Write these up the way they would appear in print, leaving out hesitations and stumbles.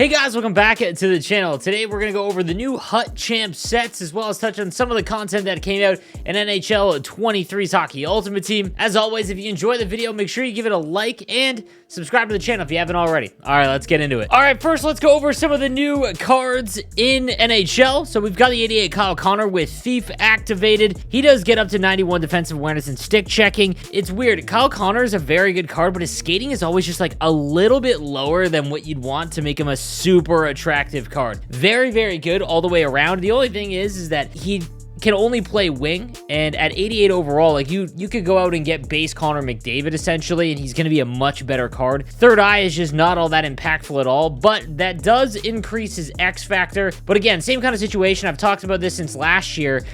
Hey guys, welcome back to the channel. Today we're going to go over the new Hut Champ sets as well as touch on some of the content that came out in NHL 23's Hockey Ultimate Team. As always, if you enjoy the video, make sure you give it a like and subscribe to the channel if you haven't already. Alright, let's get into it. Alright, first let's go over some of the new cards in NHL. So we've got the 88 Kyle Connor with Thief activated. He does get up to 91 defensive awareness and stick checking. It's weird. Kyle Connor is a very good card, but his skating is always just like a little bit lower than what you'd want to make him a super attractive card. Very, very good all the way around. The only thing is that he can only play wing, and at 88 overall, like you could go out and get base Connor McDavid essentially, and he's going to be a much better card. Third eye is just not all that impactful at all, but that does increase his X factor. But again, same kind of situation. I've talked about this since last year.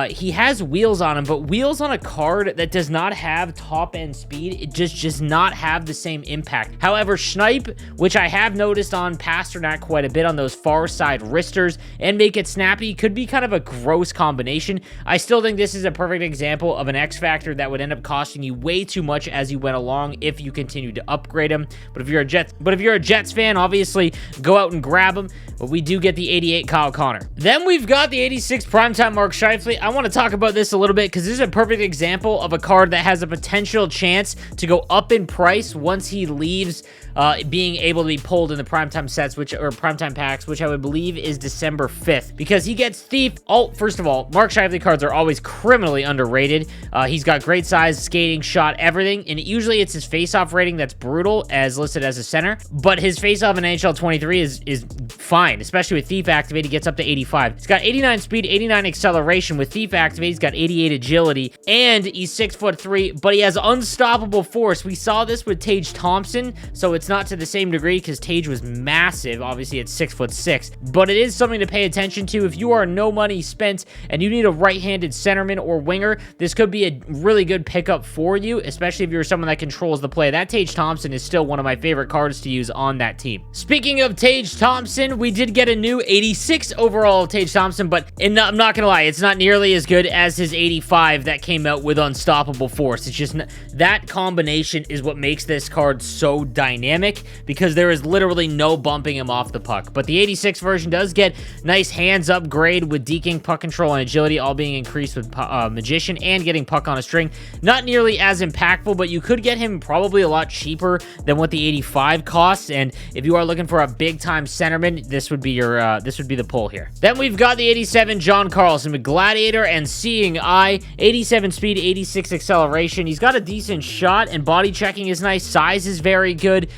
He has wheels on him, but wheels on a card that does not have top end speed, it just does not have the same impact. However, Schneip, which I have noticed on Pasternak quite a bit on those far side wristers, and Make It Snappy could be kind of a gross combination. I still think this is a perfect example of an X factor that would end up costing you way too much as you went along if you continued to upgrade him. But if you're a Jets fan, obviously go out and grab him. But we do get the 88 Kyle Connor. Then we've got the 86 primetime Mark Scheifele. I want to talk about this a little bit because this is a perfect example of a card that has a potential chance to go up in price once he leaves being able to be pulled in the primetime sets, or primetime packs, which I would believe is December 5th, because he gets Thief. First of all, Mark Scheifele cards are always criminally underrated. He's got great size, skating, shot, everything, and usually it's his face-off rating that's brutal as listed as a center, but his face-off in NHL 23 is fine, especially with Thief activated. He gets up to 85. He's got 89 speed, 89 acceleration. With Thief activated, he's got 88 agility, and he's 6'3", but he has unstoppable force. We saw this with TAGE Thompson, so it's not to the same degree because TAGE was massive. Obviously, it's 6'6", but it is something to pay attention to. If you are no money spent and you need a right-handed centerman or winger, this could be a really good pickup for you, especially if you're someone that controls the play. That TAGE Thompson is still one of my favorite cards to use on that team. Speaking of TAGE Thompson, we did get a new 86 overall TAGE Thompson, but I'm not gonna lie, it's not nearly as good as his 85 that came out with unstoppable force. It's just that combination is what makes this card so dynamic, because there is literally no bumping him off the puck. But the 86 version does get nice hands upgrade with deking, puck control, and agility all being increased with Magician and getting puck on a string. Not nearly as impactful, but you could get him probably a lot cheaper than what the 85 costs. And if you are looking for a big time centerman, this would be your this would be the pull here. Then we've got the 87 John CARLSON with Gladiator and Seeing Eye, 87 speed, 86 acceleration. He's got a decent shot and body checking is nice. Size is very good.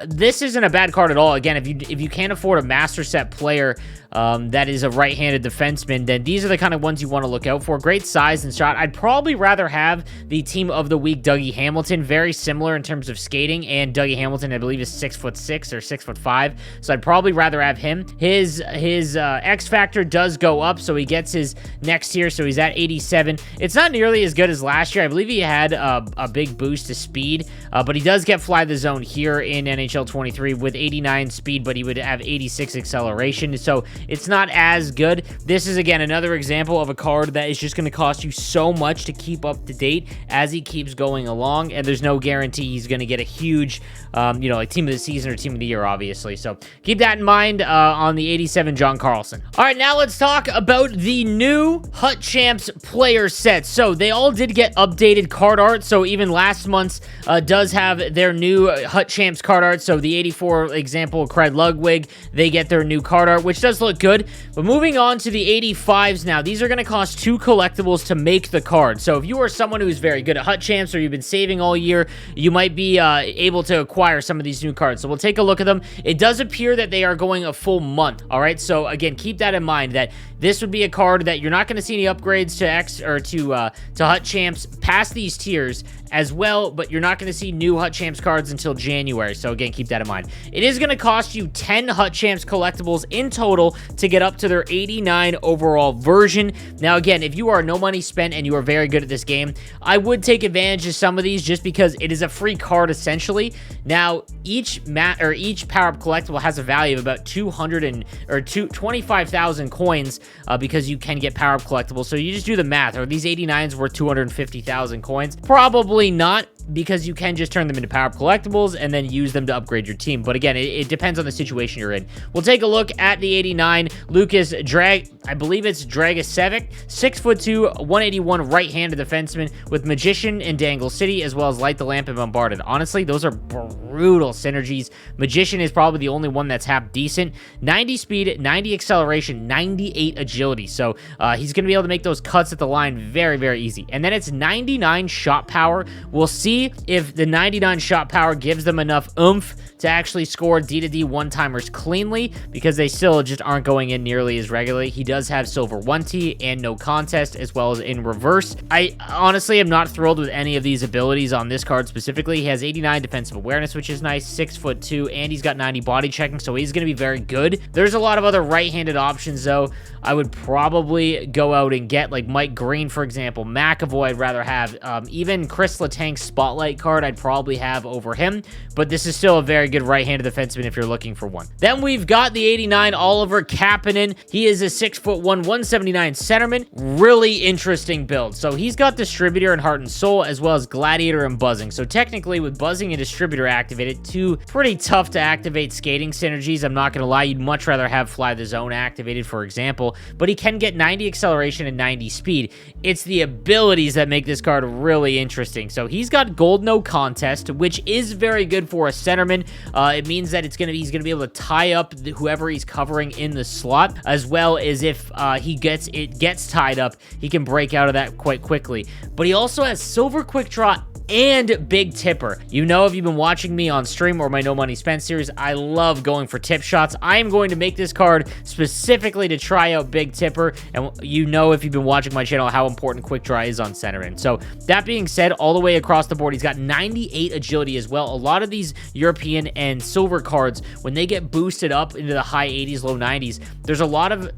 This isn't a bad card at all. Again, if you can't afford a master set player that is a right-handed defenseman, then these are the kind of ones you want to look out for. Great size and shot. I'd probably rather have the team of the week Dougie Hamilton, very similar in terms of skating, and Dougie Hamilton I believe is 6'6" or 6'5", so I'd probably rather have him. His X factor does go up, so he gets his next tier, so he's at 87. It's not nearly as good as last year. I believe he had a big boost to speed, but he does get fly the zone here in NHL 23 with 89 speed, but he would have 86 acceleration, so it's not as good. This is, again, another example of a card that is just going to cost you so much to keep up to date as he keeps going along, and there's no guarantee he's going to get a huge, like team of the season or team of the year, obviously. So keep that in mind on the 87 John CARLSON. All right, now let's talk about the new Hut Champs player sets. So they all did get updated card art, so even last month's does have their new Hut Champs card art. So the 84 example, Craig Ludwig, they get their new card art, which does look good. But moving on to the 85s now, these are going to cost 2 collectibles to make the card. So if you are someone who's very good at Hut Champs or you've been saving all year, you might be able to acquire some of these new cards. So we'll take a look at them. It does appear that they are going a full month. All right, so again, keep that in mind, that this would be a card that you're not going to see any upgrades to X or to Hut Champs past these tiers as well, but you're not going to see new Hut Champs cards until January. So again, keep that in mind. It is going to cost you 10 Hut Champs collectibles in total to get up to their 89 overall version. Now again, if you are no money spent and you are very good at this game, I would take advantage of some of these just because it is a free card essentially. Now each power-up collectible has a value of about 25,000 coins because you can get power-up collectibles. So you just do the math. Are these 89s worth 250,000 coins? Probably not. because you can just turn them into power-up collectibles, and then then use them to upgrade your team. But again, it depends on the situation you're in. We'll take a look at the 89 Lucas I believe it's Dragicevic, 6'2", 181 right-handed defenseman with Magician and Dangle City, as well as Light the Lamp and Bombarded. Honestly, those are brutal synergies. Magician is probably the only one that's half decent. 90 speed, 90 acceleration, 98 agility. So he's going to be able to make those cuts at the line very, very easy. And then it's 99 shot power. We'll see if the 99 shot power gives them enough oomph to actually score D-to-D one-timers cleanly, because they still just aren't going in nearly as regularly. He does have Silver 1T and No Contest, as well as in reverse. I honestly am not thrilled with any of these abilities on this card specifically. He has 89 defensive awareness, which is nice, 6'2", and he's got 90 body checking, so he's going to be very good. There's a lot of other right-handed options, though. I would probably go out and get, like, Mike Green, for example. McAvoy I'd rather have. Even Chris Letang's Spotlight card I'd probably have over him, but this is still a very good right-handed defenseman if you're looking for one. Then we've got the 89 Oliver Kapanen. He is a 6'1", 179 centerman. Really interesting build. So he's got Distributor and Heart and Soul, as well as Gladiator and Buzzing. So technically, with Buzzing and Distributor activated, two pretty tough to activate skating synergies. I'm not going to lie, you'd much rather have Fly the Zone activated, for example, but he can get 90 acceleration and 90 speed. It's the abilities that make this card really interesting. So he's got Gold No Contest, which is very good for a centerman. It means that he's going to be able to tie up whoever he's covering in the slot, as well as if it gets tied up, he can break out of that quite quickly. But he also has Silver Quick Draw and Big Tipper. You know, if you've been watching me on stream or my No Money Spent series, I love going for tip shots. I am going to make this card specifically to try out Big Tipper, and you know, if you've been watching my channel, how important Quick Draw is on centerman. So that being said, all the way across the board, he's got 98 agility as well. A lot of these European and silver cards, when they get boosted up into the high 80s, low 90s, there's a lot of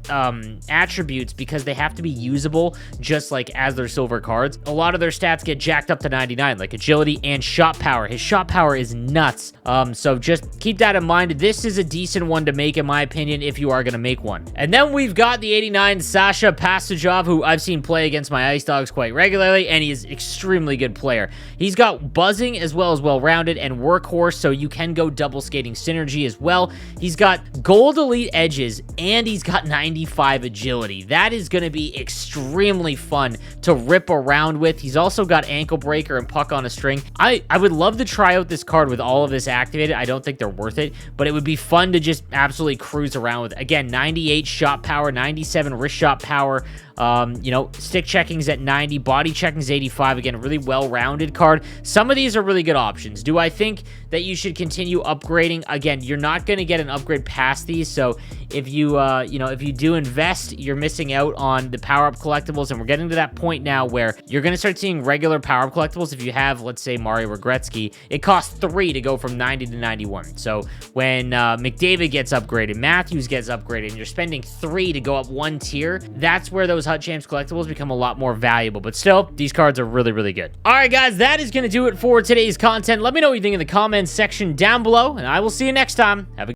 attributes, because they have to be usable just like as their silver cards. A lot of their stats get jacked up to 99, like agility and shot power. His shot power is nuts. So just keep that in mind. This is a decent one to make, in my opinion, if you are going to make one. And then we've got the 89 Sasha Pastujov, who I've seen play against my Ice Dogs quite regularly, and he is extremely good player. He's got Buzzing as well as well-rounded and Workhorse, so you can go double skating synergy as well. He's got Gold Elite Edges, and he's got 95 agility. That is going to be extremely fun to rip around with. He's also got Ankle Breaker and Puck on a String. I would love to try out this card with all of this activated. I don't think they're worth it, but it would be fun to just absolutely cruise around with. Again, 98 shot power, 97 wrist shot power. You know, stick checking's at 90, body checking's 85. Again, a really well-rounded card. Some of these are really good options. Do I think that you should continue upgrading? Again, you're not going to get an upgrade past these, so if you, if you do invest, you're missing out on the power-up collectibles, and we're getting to that point now where you're going to start seeing regular power-up collectibles. If you have, let's say, Mario Regretski, it costs 3 to go from 90 to 91. So when McDavid gets upgraded, Matthews gets upgraded, and you're spending 3 to go up 1 tier, that's where those Hut Champs collectibles become a lot more valuable. But still, these cards are really, really good. All right, guys, that is going to do it for today's content. Let me know what you think in the comments section down below, and I will see you next time. Have a